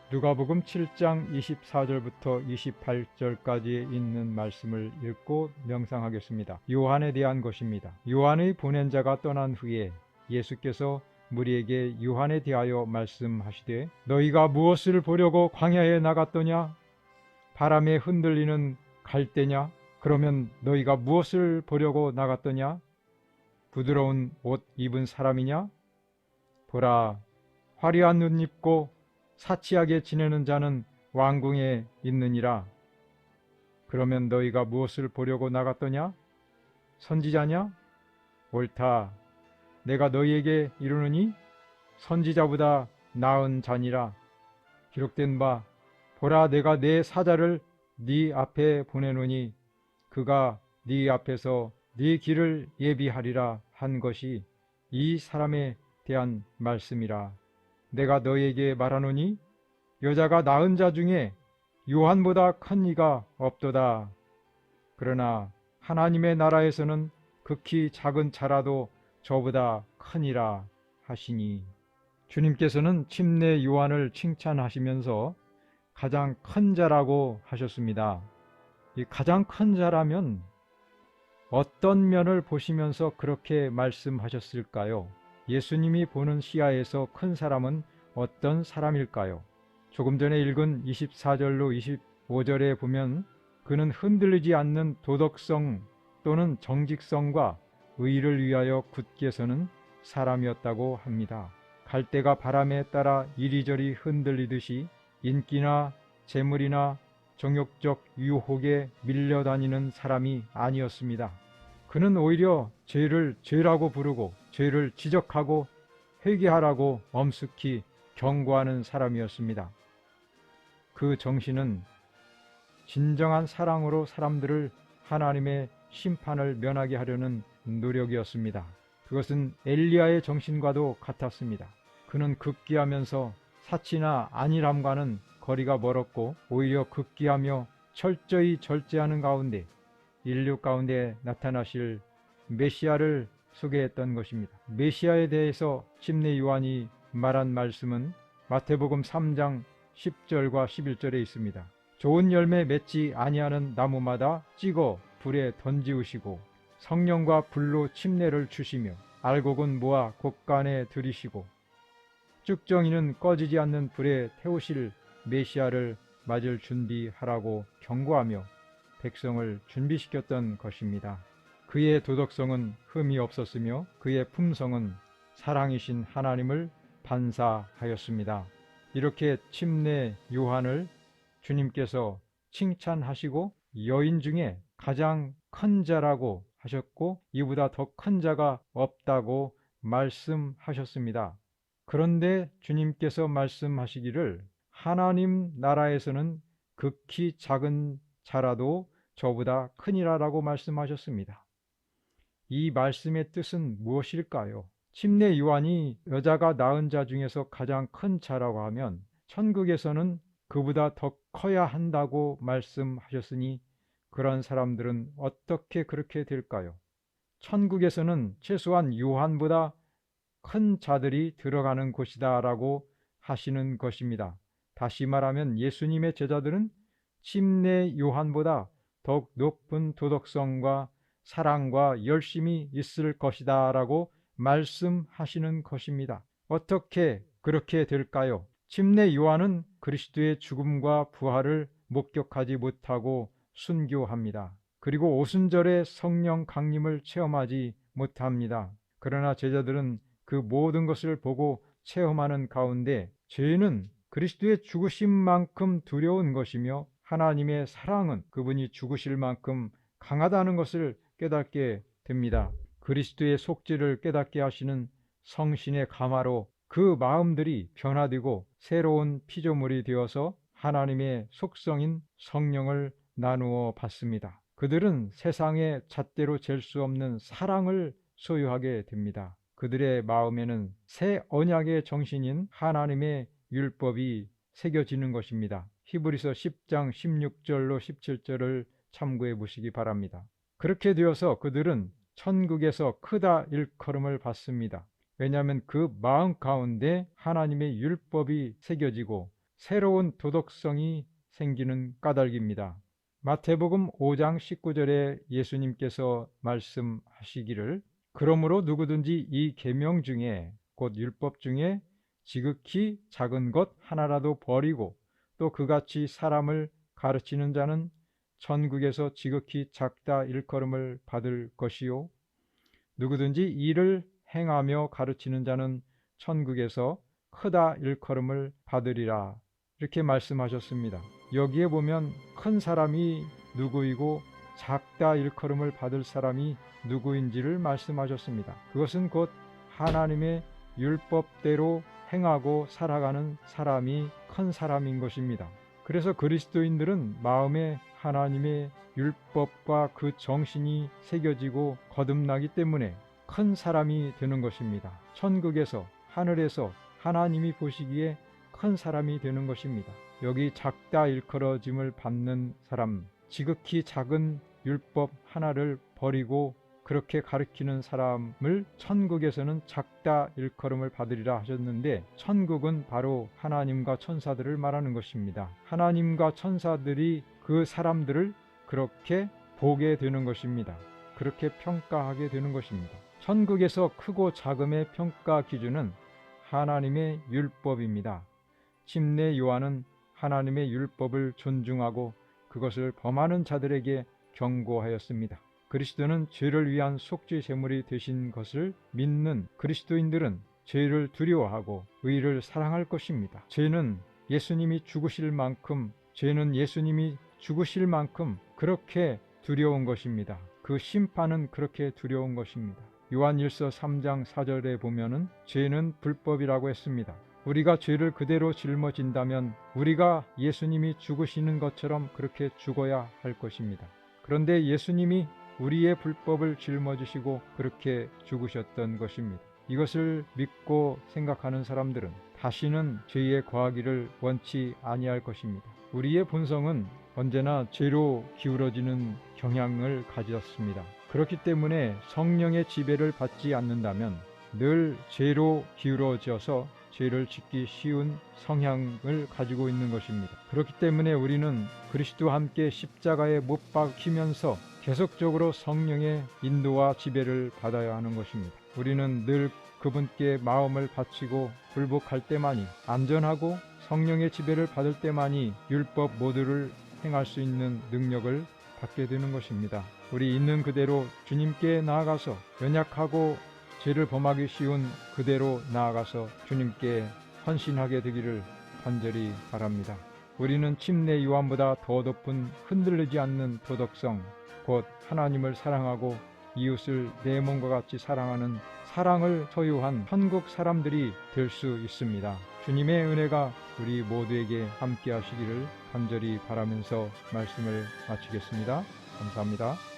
누가복음 7장 24절부터 28절까지에 있는 말씀을 읽고 명상하겠습니다. 요한에 대한 것입니다. 요한의 보낸 자가 떠난 후에 예수께서 무리에게 요한에 대하여 말씀하시되 너희가 무엇을 보려고 광야에 나갔더냐? 바람에 흔들리는 갈대냐? 그러면 너희가 무엇을 보려고 나갔더냐? 부드러운 옷 입은 사람이냐? 보라, 화려한 옷 입고 사치하게 지내는 자는 왕궁에 있느니라. 그러면 너희가 무엇을 보려고 나갔더냐? 선지자냐? 옳다. 내가 너희에게 이르노니 선지자보다 나은 자니라. 기록된 바 보라, 내가 내 사자를 네 앞에 보내노니 그가 네 앞에서 네 길을 예비하리라 한 것이 이 사람에 대한 말씀이라. 내가 너희에게 말하노니 여자가 낳은 자 중에 요한보다 큰 이가 없도다. 그러나 하나님의 나라에서는 극히 작은 자라도 저보다 크니라 하시니. 주님께서는 침례 요한을 칭찬하시면서 가장 큰 자라고 하셨습니다. 이 가장 큰 자라면 어떤 면을 보시면서 그렇게 말씀하셨을까요? 예수님이 보는 시야에서 큰 사람은 어떤 사람일까요? 조금 전에 읽은 24절로 25절에 보면 그는 흔들리지 않는 도덕성 또는 정직성과 의를 위하여 굳게 서는 사람이었다고 합니다. 갈대가 바람에 따라 이리저리 흔들리듯이 인기나 재물이나 정욕적 유혹에 밀려다니는 사람이 아니었습니다. 그는 오히려 죄를 죄라고 부르고 죄를 지적하고 회개하라고 엄숙히 경고하는 사람이었습니다. 그 정신은 진정한 사랑으로 사람들을 하나님의 심판을 면하게 하려는 노력이었습니다. 그것은 엘리야의 정신과도 같았습니다. 그는 극기하면서 사치나 안일함과는 거리가 멀었고 오히려 극기하며 철저히 절제하는 가운데 인류 가운데 나타나실 메시아를 소개했던 것입니다. 메시아에 대해서 침례 요한이 말한 말씀은 마태복음 3장 10절과 11절에 있습니다. 좋은 열매 맺지 아니하는 나무마다 찍어 불에 던지우시고 성령과 불로 침례를 주시며 알곡은 모아 곳간에 들이시고 쭉정이는 꺼지지 않는 불에 태우실 메시아를 맞을 준비하라고 경고하며 백성을 준비시켰던 것입니다. 그의 도덕성은 흠이 없었으며 그의 품성은 사랑이신 하나님을 반사하였습니다. 이렇게 침례 요한을 주님께서 칭찬하시고 여인 중에 가장 큰 자라고 하셨고 이보다 더 큰 자가 없다고 말씀하셨습니다. 그런데 주님께서 말씀하시기를 하나님 나라에서는 극히 작은 자라도 저보다 크니라라고 말씀하셨습니다. 이 말씀의 뜻은 무엇일까요? 침례 요한이 여자가 낳은 자 중에서 가장 큰 자라고 하면 천국에서는 그보다 더 커야 한다고 말씀하셨으니 그런 사람들은 어떻게 그렇게 될까요? 천국에서는 최소한 요한보다 큰 자들이 들어가는 곳이다 라고 하시는 것입니다. 다시 말하면 예수님의 제자들은 침례 요한보다 더욱 높은 도덕성과 사랑과 열심이 있을 것이다 라고 말씀하시는 것입니다. 어떻게 그렇게 될까요? 침례 요한은 그리스도의 죽음과 부활을 목격하지 못하고 순교합니다. 그리고 오순절에 성령 강림을 체험하지 못합니다. 그러나 제자들은 그 모든 것을 보고 체험하는 가운데 죄는 그리스도의 죽으심만큼 두려운 것이며 하나님의 사랑은 그분이 죽으실 만큼 강하다는 것을 깨닫게 됩니다. 그리스도의 속죄를 깨닫게 하시는 성신의 감화로 그 마음들이 변화되고 새로운 피조물이 되어서 하나님의 속성인 성령을 나누어 받습니다. 그들은 세상의 잣대로 잴 수 없는 사랑을 소유하게 됩니다. 그들의 마음에는 새 언약의 정신인 하나님의 율법이 새겨지는 것입니다. 히브리서 10장 16절로 17절을 참고해 보시기 바랍니다. 그렇게 되어서 그들은 천국에서 크다 일컬음을 받습니다. 왜냐하면 그 마음 가운데 하나님의 율법이 새겨지고 새로운 도덕성이 생기는 까닭입니다. 마태복음 5장 19절에 예수님께서 말씀하시기를 그러므로 누구든지 이 계명 중에 곧 율법 중에 지극히 작은 것 하나라도 버리고 또 그같이 사람을 가르치는 자는 천국에서 지극히 작다 일컬음을 받을 것이요 누구든지 이를 행하며 가르치는 자는 천국에서 크다 일컬음을 받으리라. 이렇게 말씀하셨습니다. 여기에 보면 큰 사람이 누구이고 작다 일컬음을 받을 사람이 누구인지를 말씀하셨습니다. 그것은 곧 하나님의 율법대로 행하고 살아가는 사람이 큰 사람인 것입니다. 그래서 그리스도인들은 마음에 하나님의 율법과 그 정신이 새겨지고 거듭나기 때문에 큰 사람이 되는 것입니다. 천국에서 하늘에서 하나님이 보시기에 큰 사람이 되는 것입니다. 여기 작다 일컬어짐을 받는 사람, 지극히 작은 율법 하나를 버리고 그렇게 가르치는 사람을 천국에서는 작다 일컬음을 받으리라 하셨는데 천국은 바로 하나님과 천사들을 말하는 것입니다. 하나님과 천사들이 그 사람들을 그렇게 보게 되는 것입니다. 그렇게 평가하게 되는 것입니다. 천국에서 크고 작음의 평가 기준은 하나님의 율법입니다. 침례 요한은 하나님의 율법을 존중하고 그것을 범하는 자들에게 경고하였습니다. 그리스도는 죄를 위한 속죄 제물이 되신 것을 믿는 그리스도인들은 죄를 두려워하고 의를 사랑할 것입니다. 죄는 예수님이 죽으실 만큼 그렇게 두려운 것입니다. 그 심판은 그렇게 두려운 것입니다. 요한일서 3장 4절에 보면은 죄는 불법이라고 했습니다. 우리가 죄를 그대로 짊어진다면 우리가 예수님이 죽으시는 것처럼 그렇게 죽어야 할 것입니다. 그런데 예수님이 우리의 불법을 짊어지시고 그렇게 죽으셨던 것입니다. 이것을 믿고 생각하는 사람들은 다시는 죄에 거하기를 원치 아니할 것입니다. 우리의 본성은 언제나 죄로 기울어지는 경향을 가졌습니다. 그렇기 때문에 성령의 지배를 받지 않는다면 늘 죄로 기울어져서 죄를 짓기 쉬운 성향을 가지고 있는 것입니다. 그렇기 때문에 우리는 그리스도와 함께 십자가에 못 박히면서 계속적으로 성령의 인도와 지배를 받아야 하는 것입니다. 우리는 늘 그분께 마음을 바치고 굴복할 때만이 안전하고 성령의 지배를 받을 때만이 율법 모두를 행할 수 있는 능력을 받게 되는 것입니다. 우리 있는 그대로 주님께 나아가서 연약하고 죄를 범하기 쉬운 그대로 나아가서 주님께 헌신하게 되기를 간절히 바랍니다. 우리는 침례 요한보다 더 높은 흔들리지 않는 도덕성, 곧 하나님을 사랑하고 이웃을 내 몸과 같이 사랑하는 사랑을 소유한 천국 사람들이 될 수 있습니다. 주님의 은혜가 우리 모두에게 함께 하시기를 간절히 바라면서 말씀을 마치겠습니다. 감사합니다.